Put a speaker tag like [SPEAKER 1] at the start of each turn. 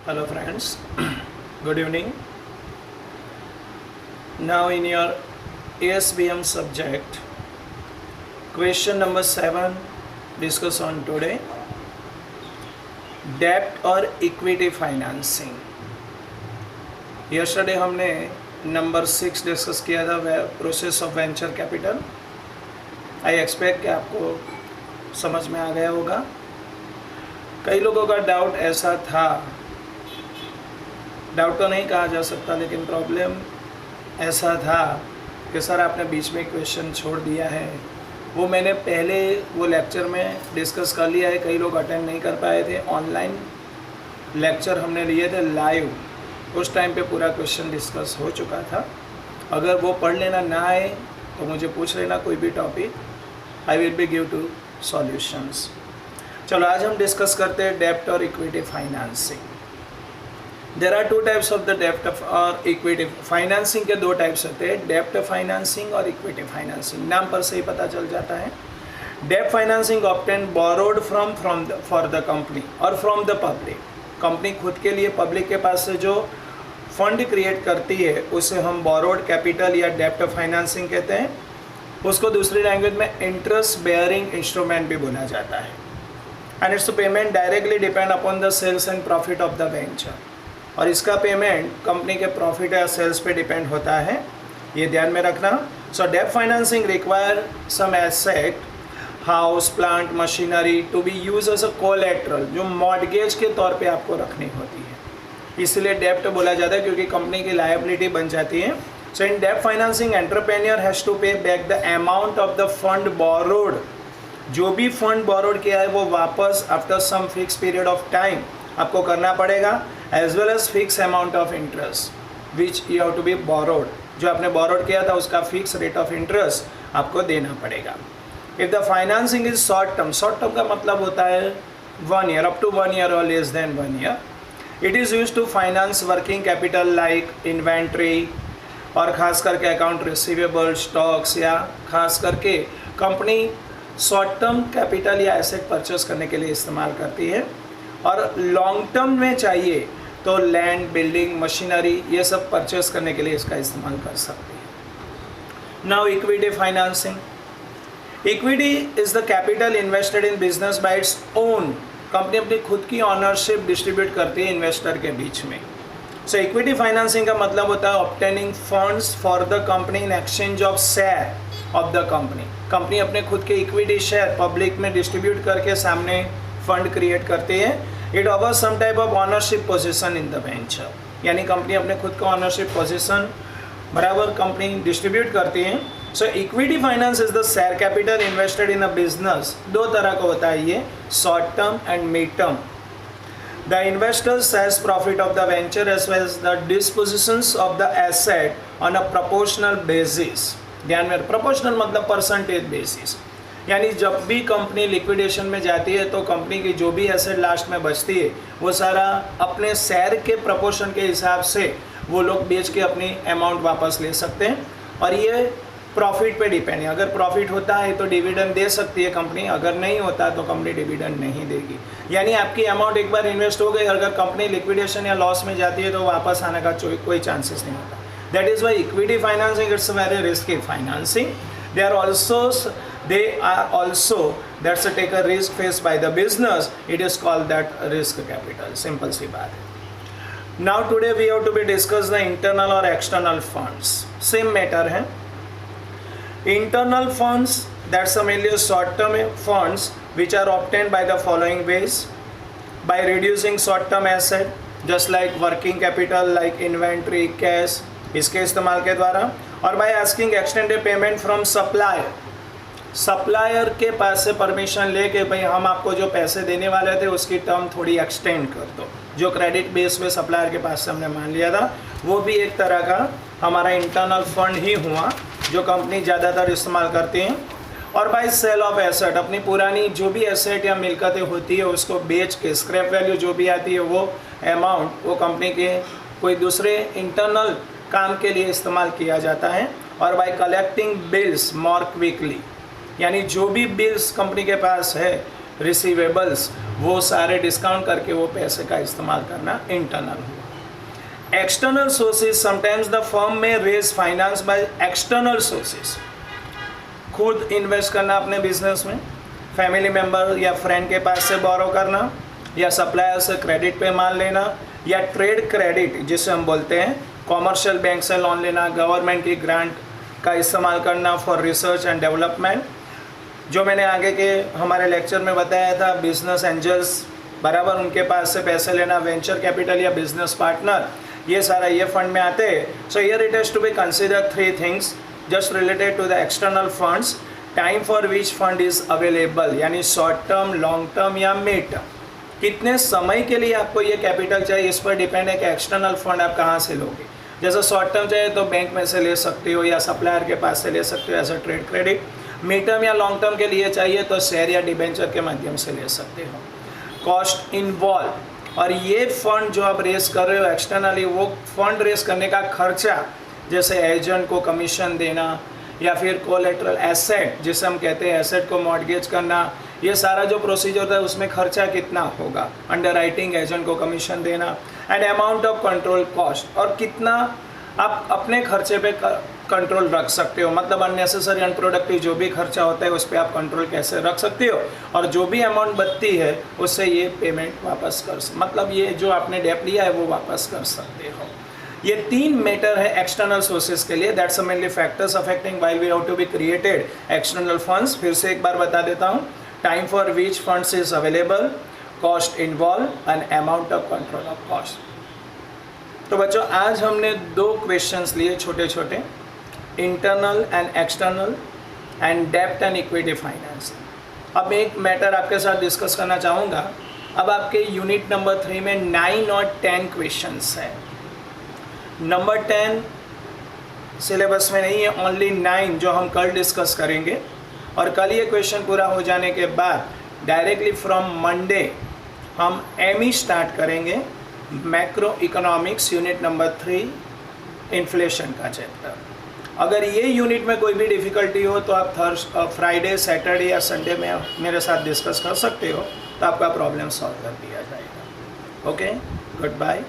[SPEAKER 1] Hello friends, good evening. Now in your ASBM subject, question number 7 discuss on today, debt or equity financing. Yesterday हमने number 6 discuss किया था, process of venture capital. I expect कि आपको समझ में आ गया होगा. कई लोगों का डाउट ऐसा था, डाउट तो नहीं कहा जा सकता, लेकिन प्रॉब्लम ऐसा था कि सर आपने बीच में क्वेश्चन छोड़ दिया है. वो मैंने पहले वो लेक्चर में डिस्कस कर लिया है. कई लोग अटेंड नहीं कर पाए थे. ऑनलाइन लेक्चर हमने लिए थे लाइव, उस टाइम पे पूरा क्वेश्चन डिस्कस हो चुका था. अगर वो पढ़ लेना ना आए तो मुझे पूछ लेना कोई भी topic, I will be give two solutions. चलो आज हम डिस्कस करते हैं डेब्ट और equity financing. There are two types of the डेब्ट और इक्विटी फाइनेंसिंग के दो टाइप्स होते हैं, डेब्ट फाइनेंसिंग और इक्विटी फाइनेंसिंग. नाम पर से ही पता चल जाता है. डेब्ट financing obtain borrowed from for the company और फ्रॉम द पब्लिक. कंपनी खुद के लिए पब्लिक के पास से जो फंड क्रिएट करती है उसे हम बोरोड कैपिटल या डेब्ट फाइनेंसिंग कहते हैं. उसको दूसरी लैंग्वेज में इंटरेस्ट बेयरिंग इंस्ट्रूमेंट भी बोला जाता है. And it's payment directly depend upon the sales and profit of the venture. और इसका पेमेंट कंपनी के प्रॉफिट या सेल्स पे डिपेंड होता है, ये ध्यान में रखना. सो डेब्ट financing require some asset, house, plant, machinery to be use as a collateral, जो मॉर्गेज के तौर पे आपको रखनी होती है. इसलिए डेब्ट बोला जाता है क्योंकि कंपनी की लायबिलिटी बन जाती है. सो इन डेब्ट financing entrepreneur has to pay back the amount of the fund borrowed. जो भी फंड बोरोड किया है वो वापस after some fix period of time आपको करना पड़ेगा, as well as fix amount of interest which you have to be borrowed. जो आपने बोरोड किया था उसका फिक्स रेट ऑफ इंटरेस्ट आपको देना पड़ेगा. If the financing is short term का मतलब होता है 1 ईयर, अप टू 1 ईयर और less than 1 year. It is use to finance working capital like inventory, और ख़ास करके अकाउंट रिसीवेबल, स्टॉक्स, या खास करके कंपनी शॉर्ट टर्म कैपिटल या एसेट परचेस करने के लिए इस्तेमाल करती है. और लॉन्ग टर्म में चाहिए तो लैंड, बिल्डिंग, मशीनरी, ये सब परचेस करने के लिए इसका इस्तेमाल कर सकते हैं. Now equity financing. Equity is the capital invested in business by its own. Company अपनी खुद की ऑनरशिप डिस्ट्रीब्यूट करती है इन्वेस्टर के बीच में. सो इक्विटी फाइनेंसिंग का मतलब होता है obtaining funds for the company in exchange of share of the company. Company अपने खुद के इक्विटी शेयर पब्लिक में डिस्ट्रीब्यूट करके सामने फंड क्रिएट करती है. It offers some type of ownership position in the venture. यानी कंपनी अपने खुद का ऑनरशिप पोजीशन बराबर कंपनी डिस्ट्रीब्यूट करती है. So equity finance is the share capital invested in a business. दो तरह का होता है ये, short term and mid term. The investors says profit of the venture as well as the dispositions of the asset on a proportional basis. ध्यान में, proportional मतलब percentage basis. यानी जब भी कंपनी लिक्विडेशन में जाती है तो कंपनी की जो भी एसेट लास्ट में बचती है वो सारा अपने शेयर के प्रपोर्शन के हिसाब से वो लोग बेच के अपनी अमाउंट वापस ले सकते हैं. और ये प्रॉफिट पे डिपेंड है. अगर प्रॉफिट होता है तो डिविडेंड दे सकती है कंपनी, अगर नहीं होता तो कंपनी डिविडेंड नहीं देगी. यानी आपकी अमाउंट एक बार इन्वेस्ट हो गई, अगर कंपनी लिक्विडेशन या लॉस में जाती है तो वापस आने का कोई चांसेस नहीं होता. That is why equity financing it's very risky financing. They are also that's a take a risk faced by the business. It is called that risk capital. Simple सी बात है. Now today we have to be discuss the internal or external funds. Same matter है. Internal funds, that's mainly short term funds which are obtained by the following ways: by reducing short term asset just like working capital like inventory, cash, इसके इस्तेमाल के द्वारा. और by asking extended payment from supplier. Supplier के पास से permission लेके भाई हम आपको जो पैसे देने वाले थे उसकी टर्म थोड़ी एक्सटेंड कर दो. जो क्रेडिट बेस पे सप्लायर के पास से हमने मान लिया था वो भी एक तरह का हमारा इंटरनल फंड ही हुआ जो कंपनी ज़्यादातर इस्तेमाल करती हैं. और बाय सेल ऑफ एसेट, अपनी पुरानी जो भी एसेट या मिलकतें होती है उसको बेच के स्क्रैप वैल्यू जो भी आती है वो अमाउंट वो कंपनी के कोई दूसरे इंटरनल काम के लिए इस्तेमाल किया जाता है. और bye collecting bills more quickly, यानी जो भी बिल्स कंपनी के पास है रिसीवेबल्स वो सारे डिस्काउंट करके वो पैसे का इस्तेमाल करना इंटरनल हुआ। External sources, sometimes the firm may raise finance by external sources, खुद इन्वेस्ट करना अपने बिजनेस में, फैमिली मेम्बर या फ्रेंड के पास से बोरो करना, या सप्लायर से क्रेडिट पे माल लेना, या ट्रेड क्रेडिट जिसे हम बोलते हैं, कॉमर्शियल बैंक से लोन लेना, गवर्नमेंट की ग्रांट का इस्तेमाल करना फॉर रिसर्च एंड डेवलपमेंट। जो मैंने आगे के हमारे लेक्चर में बताया था, बिजनेस एंजल्स बराबर उनके पास से पैसे लेना, वेंचर कैपिटल या बिजनेस पार्टनर, ये सारा ये फंड में आते हैं। So here it has to be consider 3 things just related to the external funds, time for which fund is available, यानी शॉर्ट टर्म, लॉन्ग टर्म या मिड टर्म, कितने समय के लिए आपको ये कैपिटल चाहिए, इस पर डिपेंड है कि एक्सटर्नल फंड आप कहाँ से लोगे। जैसे शॉर्ट टर्म चाहिए तो बैंक में से ले सकते हो या सप्लायर के पास से ले सकते हो as a trade credit. Mid term या लॉन्ग टर्म के लिए चाहिए तो शेयर या डिबेंचर के माध्यम से ले सकते हो। कॉस्ट इन्वॉल्व, और ये फंड जो आप रेस कर रहे हो एक्सटर्नली, वो फंड रेस करने का खर्चा, जैसे एजेंट को कमीशन देना या फिर कोलेटरल एसेट जिसे हम कहते हैं, एसेट को मॉर्गेज करना, ये सारा जो प्रोसीजर है उसमें खर्चा कितना होगा, अंडर राइटिंग, एजेंट को कमीशन देना, and amount of control cost, और कितना आप अपने खर्चे पे कंट्रोल रख सकते हो, मतलब अननेसेसरी अनप्रोडक्टिव जो भी खर्चा होता है उस पर आप कंट्रोल कैसे रख सकते हो, और जो भी अमाउंट बचती है उससे ये पेमेंट वापस मतलब ये जो आपने डेप लिया है वो वापस कर सकते हो। ये 3 मैटर है एक्सटर्नल सोर्सेज के लिए, that's mainly factors affecting why we have to be created external funds. फिर से एक बार बता देता हूँ, time for which funds is available, cost involve and amount of control of cost. तो बच्चों आज हमने 2 क्वेश्चंस लिए छोटे छोटे, इंटरनल एंड एक्सटर्नल एंड डेब्ट एंड इक्विटी फाइनेंस। अब एक मैटर आपके साथ डिस्कस करना चाहूँगा। अब आपके यूनिट नंबर 3 में 9 और 10 क्वेश्चंस है। नंबर 10 सिलेबस में नहीं है, ओनली 9 जो हम कल डिस्कस करेंगे, और कल ये क्वेश्चन पूरा हो जाने के बाद डायरेक्टली फ्रॉम मंडे हम एमई स्टार्ट करेंगे, macro economics unit number 3 inflation का चैप्टर। अगर ये यूनिट में कोई भी डिफ़िकल्टी हो तो आप फ्राइडे, सैटरडे या संडे में मेरे साथ डिस्कस कर सकते हो, तो आपका प्रॉब्लम सॉल्व कर दिया जाएगा। Okay, good bye.